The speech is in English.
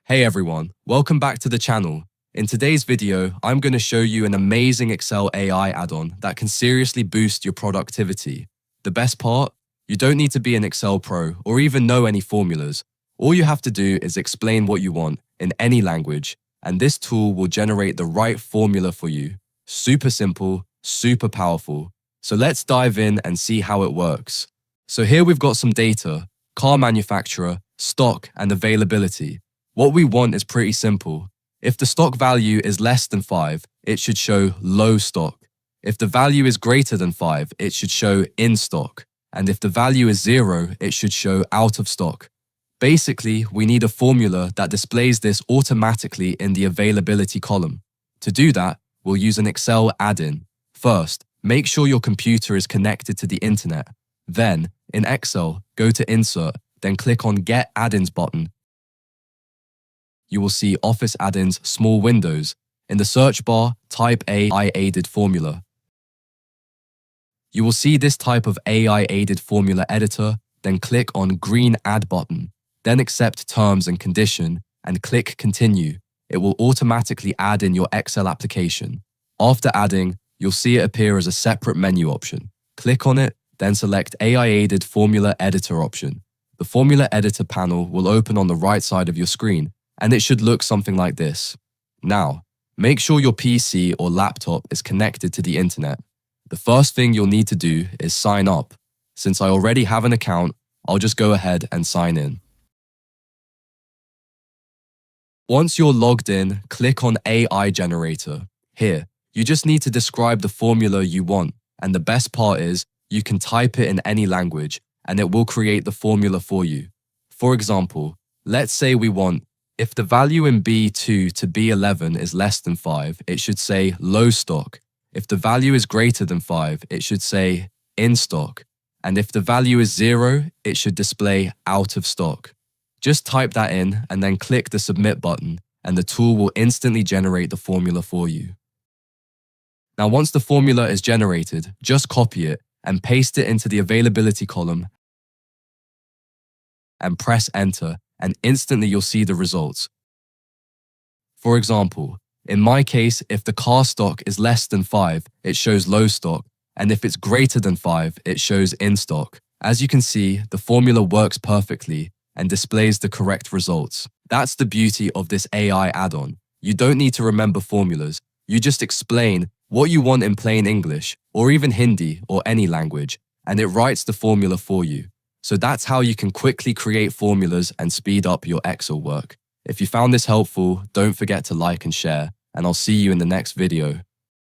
Hey everyone, welcome back to the channel. In today's video, I'm going to show you an amazing Excel AI add-on that can seriously boost your productivity. The best part? You don't need to be an Excel pro or even know any formulas. All you have to do is explain what you want in any language, and this tool will generate the right formula for you. Super simple, super powerful. So let's dive in and see how it works. So here we've got some data: car manufacturer, stock, and availability. What we want is pretty simple. If the stock value is less than 5, it should show low stock. If the value is greater than 5, it should show in stock. And if the value is 0, it should show out of stock. Basically, we need a formula that displays this automatically in the availability column. To do that, we'll use an Excel add-in. First, make sure your computer is connected to the internet. Then, in Excel, go to Insert, then click on Get Add-ins button. You will see Office Add-ins Small Windows. In the search bar, type AI-aided formula. You will see this type of AI-aided formula editor, then click on Green Add button. Then accept Terms and Condition and click Continue. It will automatically add in your Excel application. After adding, you'll see it appear as a separate menu option. Click on it, then select AI-aided Formula Editor option. The Formula Editor panel will open on the right side of your screen, and it should look something like this. Now, make sure your PC or laptop is connected to the internet. The first thing you'll need to do is sign up. Since I already have an account, I'll just go ahead and sign in. Once you're logged in, click on AI Generator. Here, you just need to describe the formula you want, and the best part is, you can type it in any language, and it will create the formula for you. For example, let's say we want, if the value in B2 to B11 is less than 5, it should say low stock. If the value is greater than 5, it should say in stock. And if the value is 0, it should display out of stock. Just type that in and then click the Submit button, and the tool will instantly generate the formula for you. Now, once the formula is generated, just copy it and paste it into the availability column and press Enter, and instantly you'll see the results. For example, in my case, if the car stock is less than 5, it shows low stock, and if it's greater than 5, it shows in stock. As you can see, the formula works perfectly and displays the correct results. That's the beauty of this AI add-on. You don't need to remember formulas. You just explain what you want in plain English, or even Hindi or any language, and it writes the formula for you. So that's how you can quickly create formulas and speed up your Excel work. If you found this helpful, don't forget to like and share, and I'll see you in the next video.